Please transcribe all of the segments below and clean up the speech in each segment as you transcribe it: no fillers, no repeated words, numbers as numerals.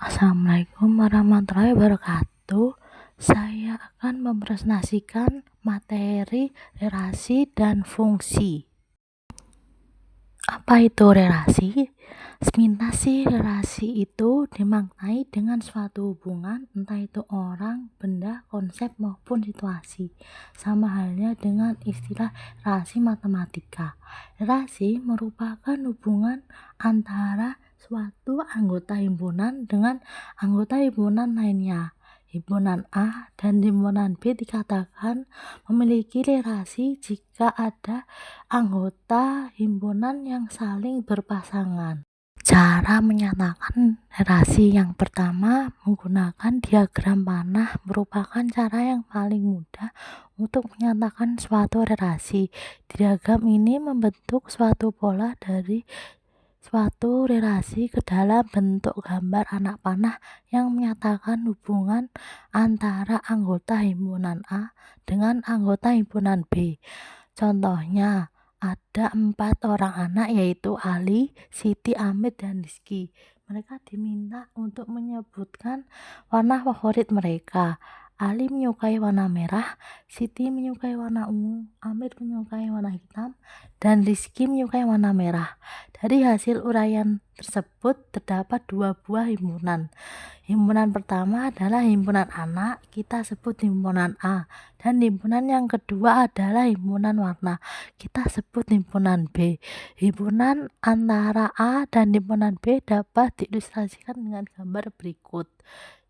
Assalamualaikum warahmatullahi wabarakatuh. Saya akan mempresentasikan materi relasi dan fungsi. Apa itu relasi? Sepintas sih, relasi itu dimaknai dengan suatu hubungan, entah itu orang, benda, konsep, maupun situasi. Sama halnya dengan istilah relasi matematika. Relasi merupakan hubungan antara suatu anggota himpunan dengan anggota himpunan lainnya. Himpunan A dan himpunan B dikatakan memiliki relasi jika ada anggota himpunan yang saling berpasangan. Cara menyatakan relasi yang pertama menggunakan diagram panah merupakan cara yang paling mudah untuk menyatakan suatu relasi. Diagram ini membentuk suatu pola dari suatu relasi ke dalam bentuk gambar anak panah yang menyatakan hubungan antara anggota himpunan A dengan anggota himpunan B. Contohnya, ada 4 orang anak yaitu Ali, Siti, Amit, dan Rizky. Mereka diminta untuk menyebutkan warna favorit mereka. Ali menyukai warna merah, Siti menyukai warna ungu, Amit menyukai warna hitam, dan Rizky menyukai warna merah. Dari hasil uraian tersebut terdapat 2 buah himpunan. Himpunan pertama adalah himpunan anak, kita sebut himpunan A, dan himpunan yang kedua adalah himpunan warna, kita sebut himpunan B. Himpunan antara A dan himpunan B dapat diilustrasikan dengan gambar berikut.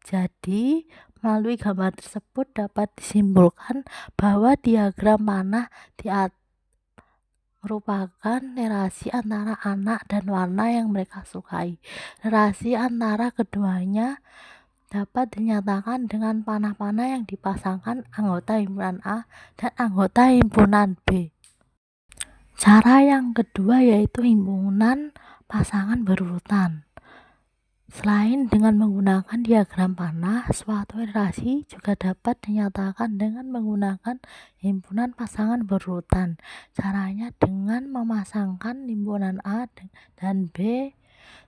Jadi, melalui gambar tersebut dapat disimpulkan bahwa diagram panah di atas merupakan relasi antara anak dan warna yang mereka sukai. Relasi antara keduanya dapat dinyatakan dengan panah-panah yang dipasangkan anggota himpunan A dan anggota himpunan B. Cara yang kedua yaitu himpunan pasangan berurutan. Selain dengan menggunakan diagram panah, suatu relasi juga dapat dinyatakan dengan menggunakan himpunan pasangan berurutan. Caranya dengan memasangkan himpunan A dan B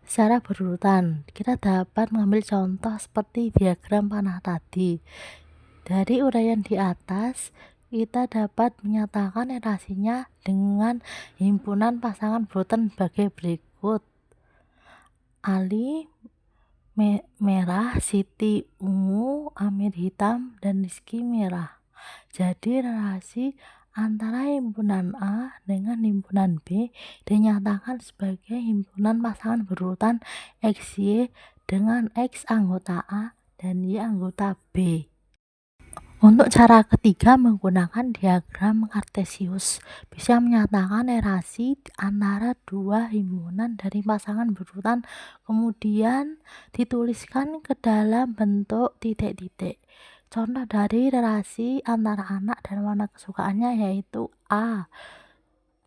secara berurutan. Kita dapat mengambil contoh seperti diagram panah tadi. Dari uraian di atas, kita dapat menyatakan relasinya dengan himpunan pasangan berurutan sebagai berikut. Ali merah, Siti ungu, Amit hitam, dan Rizky merah. Jadi relasi antara himpunan A dengan himpunan B dinyatakan sebagai himpunan pasangan berurutan XY dengan X anggota A dan Y anggota B. Untuk cara ketiga menggunakan diagram kartesius bisa menyatakan relasi antara dua himpunan dari pasangan berurutan kemudian dituliskan ke dalam bentuk titik-titik. Contoh dari relasi antara anak dan warna kesukaannya yaitu A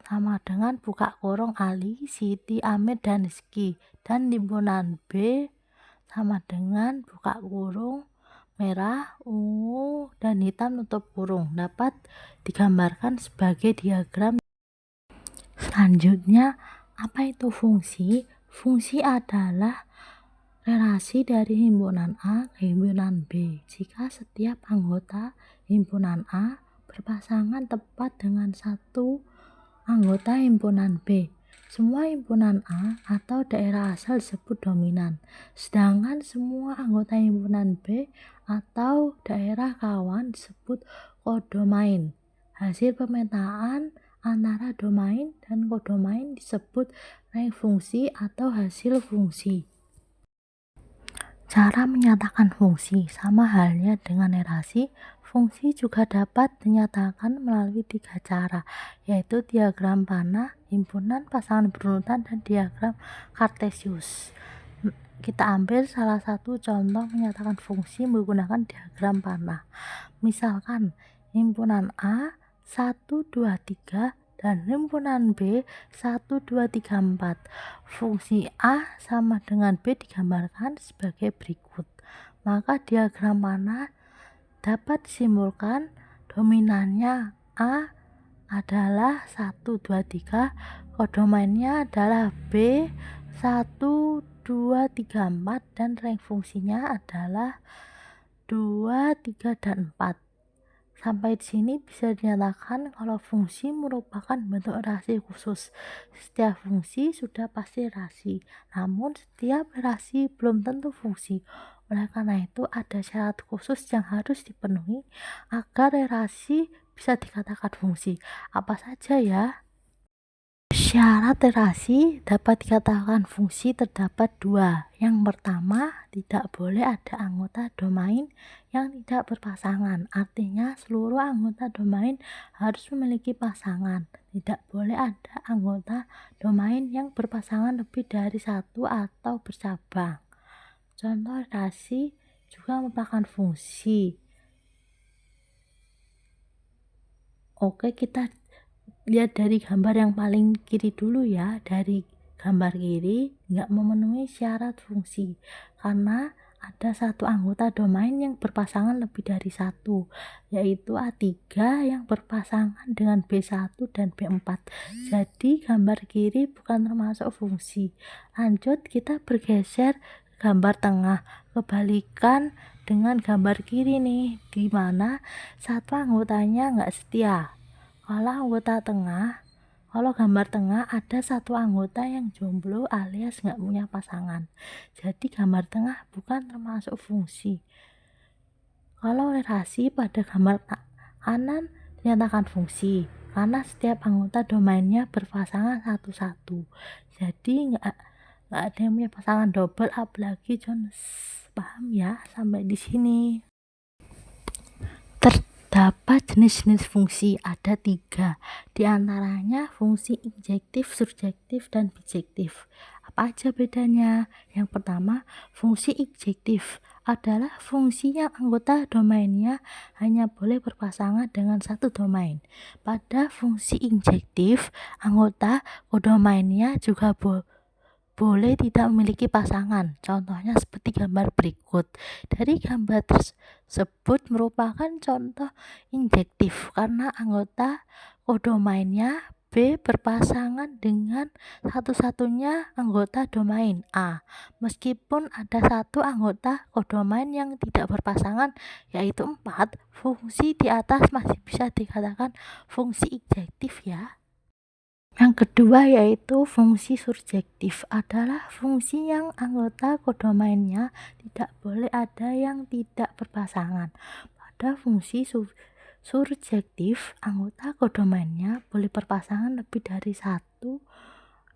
sama dengan buka kurung Ali, Siti, Amit, dan Rizky, dan himpunan B sama dengan buka kurung merah, ungu, dan hitam tutup kurung dapat digambarkan sebagai diagram. Selanjutnya, apa itu fungsi? Fungsi adalah relasi dari himpunan A ke himpunan B jika setiap anggota himpunan A berpasangan tepat dengan satu anggota himpunan B. Semua himpunan A atau daerah asal disebut dominan, sedangkan semua anggota himpunan B atau daerah kawan disebut kodomain. Hasil pemetaan antara domain dan kodomain disebut rank fungsi atau hasil fungsi. Cara menyatakan fungsi sama halnya dengan relasi. Fungsi juga dapat dinyatakan melalui 3 cara, yaitu diagram panah, himpunan pasangan berurutan, dan diagram kartesius. Kita ambil salah satu contoh menyatakan fungsi menggunakan diagram panah. Misalkan himpunan A 1, 2, 3 dan himpunan B 1, 2, 3, 4. Fungsi A sama dengan B digambarkan sebagai berikut. Maka diagram panah dapat disimpulkan dominannya A adalah 1, 2, 3, kodomainnya adalah B 1, 2, 3, 4 dan rank fungsinya adalah 2, 3, dan 4. Sampai di sini bisa dinyatakan kalau fungsi merupakan bentuk relasi khusus. Setiap fungsi sudah pasti relasi, namun setiap relasi belum tentu fungsi. Oleh karena itu, ada syarat khusus yang harus dipenuhi agar relasi bisa dikatakan fungsi. Apa saja ya? Syarat relasi dapat dikatakan fungsi terdapat dua. Yang pertama, tidak boleh ada anggota domain yang tidak berpasangan. Artinya seluruh anggota domain harus memiliki pasangan. Tidak boleh ada anggota domain yang berpasangan lebih dari satu atau bercabang. Contoh relasi juga merupakan fungsi. Oke, kita lihat dari gambar yang paling kiri dulu ya. Dari gambar kiri nggak memenuhi syarat fungsi karena ada satu anggota domain yang berpasangan lebih dari satu, yaitu A3 yang berpasangan dengan B1 dan B4. Jadi gambar kiri bukan termasuk fungsi. Lanjut, kita bergeser gambar tengah, kebalikan dengan gambar kiri nih, di mana satu anggotanya nggak setia. Kalau gambar tengah ada satu anggota yang jomblo alias nggak punya pasangan. Jadi gambar tengah bukan termasuk fungsi. Kalau relasi pada gambar kanan dinyatakan fungsi karena setiap anggota domainnya berpasangan satu-satu. Jadi nggak ada yang punya pasangan double, apalagi Jones. Paham ya sampai di sini? Terdapat jenis-jenis fungsi, ada 3. Di antaranya fungsi injektif, surjektif, dan bijektif. Apa aja bedanya? Yang pertama, fungsi injektif adalah fungsi yang anggota domainnya hanya boleh berpasangan dengan satu domain. Pada fungsi injektif, anggota kodomainnya juga boleh tidak memiliki pasangan. Contohnya seperti gambar berikut. Dari gambar tersebut merupakan contoh injektif karena anggota kodomainnya B berpasangan dengan satu-satunya anggota domain A. Meskipun ada satu anggota kodomain yang tidak berpasangan, yaitu 4, fungsi di atas masih bisa dikatakan fungsi injektif ya. Yang kedua yaitu fungsi surjektif, adalah fungsi yang anggota kodomainnya tidak boleh ada yang tidak berpasangan. Pada fungsi surjektif, anggota kodomainnya boleh berpasangan lebih dari satu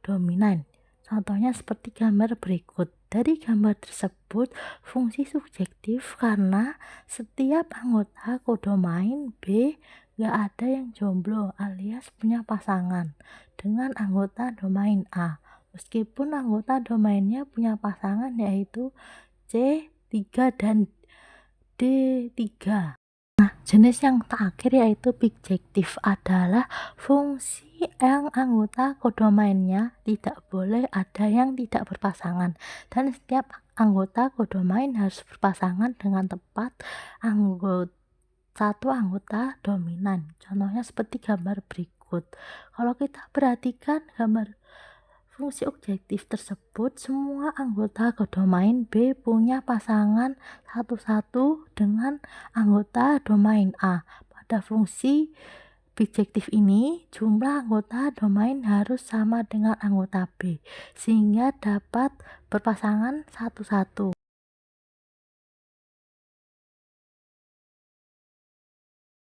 dominan. Contohnya seperti gambar berikut. Dari gambar tersebut, fungsi subjektif karena setiap anggota kodomain B gak ada yang jomblo alias punya pasangan dengan anggota domain A. Meskipun anggota domainnya punya pasangan yaitu C3 dan D3. Jenis yang terakhir yaitu bijektif, adalah fungsi yang anggota kodomainnya tidak boleh ada yang tidak berpasangan dan setiap anggota kodomain harus berpasangan dengan tepat satu anggota dominan. Contohnya seperti gambar berikut. Kalau kita perhatikan gambar fungsi objektif tersebut, semua anggota kodomain B punya pasangan satu-satu dengan anggota domain A. Pada fungsi bijektif ini, jumlah anggota domain harus sama dengan anggota B, sehingga dapat berpasangan satu-satu.